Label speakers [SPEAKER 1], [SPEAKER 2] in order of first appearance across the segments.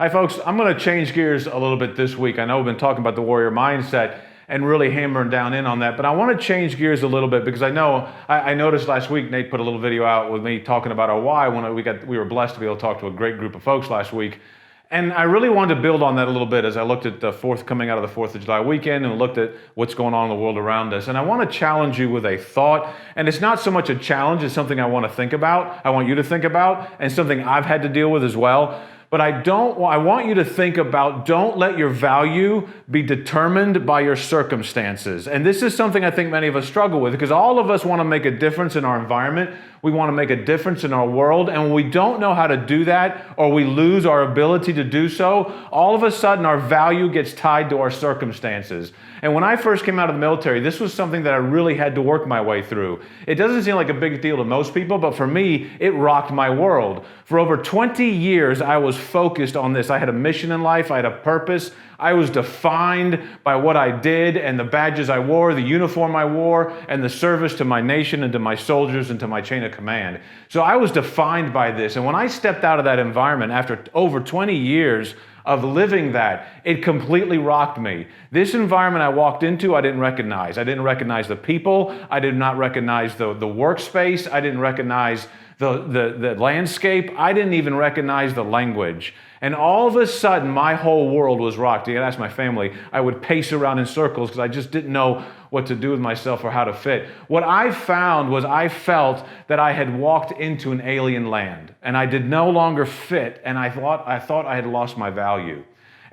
[SPEAKER 1] Hi folks, I'm going to change gears a little bit this week. I know we've been talking about the warrior mindset and really hammering down in on that, but I want to change gears a little bit because I know I noticed last week Nate put a little video out with me talking about our why when we were blessed to be able to talk to a great group of folks last week. And I really wanted to build on that a little bit as I looked at the coming out of the 4th of July weekend and looked at what's going on in the world around us. And I want to challenge you with a thought. And it's not so much a challenge, it's something I want to think about. I want you to think about, and something I've had to deal with as well. But I want you to think about, don't let your value be determined by your circumstances. And this is something I think many of us struggle with, because all of us want to make a difference in our environment. We want to make a difference in our world. And when we don't know how to do that, or we lose our ability to do so, all of a sudden our value gets tied to our circumstances. And when I first came out of the military, this was something that I really had to work my way through. It doesn't seem like a big deal to most people, but for me, it rocked my world. For over 20 years, I was focused on this. I had a mission in life. I had a purpose. I was defined by what I did and the badges I wore, the uniform I wore, and the service to my nation and to my soldiers and to my chain of command. So I was defined by this. And when I stepped out of that environment after over 20 years of living that, it completely rocked me. This environment I walked into, I didn't recognize. I didn't recognize the people. I did not recognize the workspace. I didn't recognize the landscape. I didn't even recognize the language. And all of a sudden, my whole world was rocked. You can ask my family. I would pace around in circles because I just didn't know what to do with myself or how to fit. What I found was I felt that I had walked into an alien land and I did no longer fit, and I thought I had lost my value.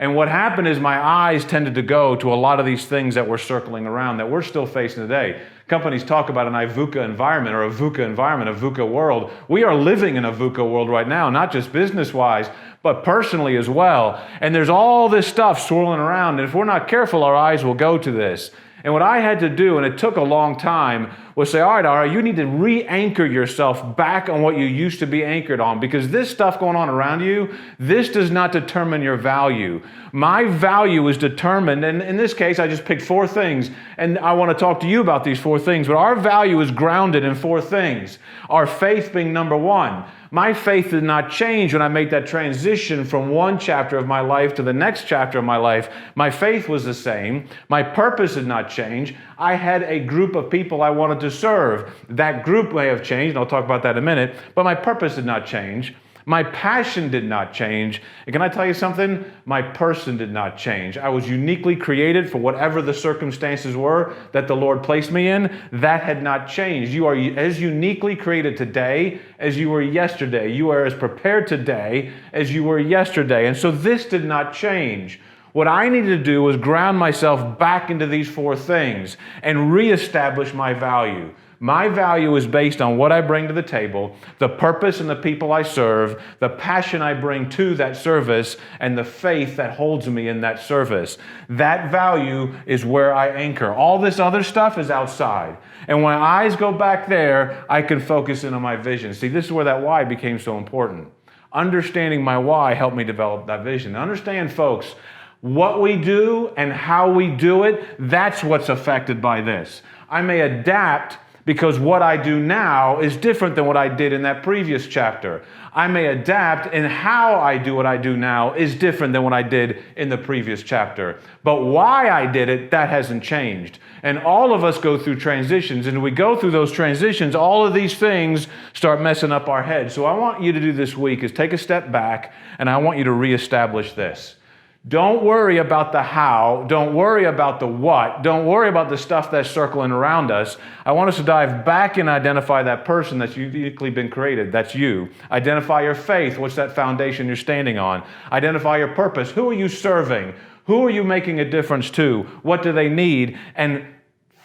[SPEAKER 1] And what happened is my eyes tended to go to a lot of these things that were circling around that we're still facing today. Companies talk about an VUCA environment or a VUCA environment, a VUCA world. We are living in a VUCA world right now, not just business-wise, but personally as well. And there's all this stuff swirling around, and if we're not careful, our eyes will go to this. And what I had to do, and it took a long time, was say, all right, Ara, you need to re-anchor yourself back on what you used to be anchored on, because this stuff going on around you, this does not determine your value. My value is determined, and in this case, I just picked 4 things, and I want to talk to you about these 4 things, but our value is grounded in 4 things. Our faith being number 1. My faith did not change when I made that transition from one chapter of my life to the next chapter of my life. My faith was the same. My purpose did not change. I had a group of people I wanted to serve. That group may have changed, and I'll talk about that in a minute, but my purpose did not change. My passion did not change. And can I tell you something? My person did not change. I was uniquely created for whatever the circumstances were that the Lord placed me in. That had not changed. You are as uniquely created today as you were yesterday. You are as prepared today as you were yesterday. And so this did not change. What I needed to do was ground myself back into these 4 things and reestablish my value. My value is based on what I bring to the table, the purpose and the people I serve, the passion I bring to that service, and the faith that holds me in that service. That value is where I anchor. All this other stuff is outside. And when my eyes go back there, I can focus in on my vision. See, this is where that why became so important. Understanding my why helped me develop that vision. Understand, folks, what we do and how we do it, that's what's affected by this. I may adapt because what I do now is different than what I did in that previous chapter. I may adapt, and how I do what I do now is different than what I did in the previous chapter. But why I did it, that hasn't changed. And all of us go through transitions, and we go through those transitions, all of these things start messing up our heads. So I want you to do this week is take a step back, and I want you to reestablish this. Don't worry about the how. Don't worry about the what. Don't worry about the stuff that's circling around us. I want us to dive back and identify that person that's uniquely been created. That's you. Identify your faith. What's that foundation you're standing on? Identify your purpose. Who are you serving? Who are you making a difference to? What do they need? And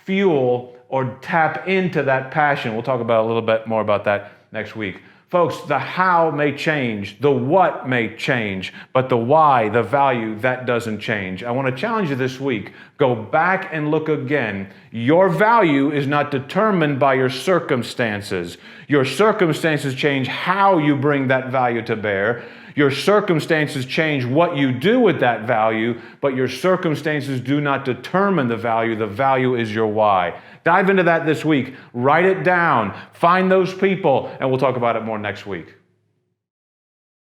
[SPEAKER 1] fuel or tap into that passion. We'll talk about a little bit more about that next week. Folks, the how may change, the what may change, but the why, the value, that doesn't change. I want to challenge you this week. Go back and look again. Your value is not determined by your circumstances. Your circumstances change how you bring that value to bear. Your circumstances change what you do with that value, but your circumstances do not determine the value. The value is your why. Dive into that this week. Write it down. Find those people, and we'll talk about it more next week.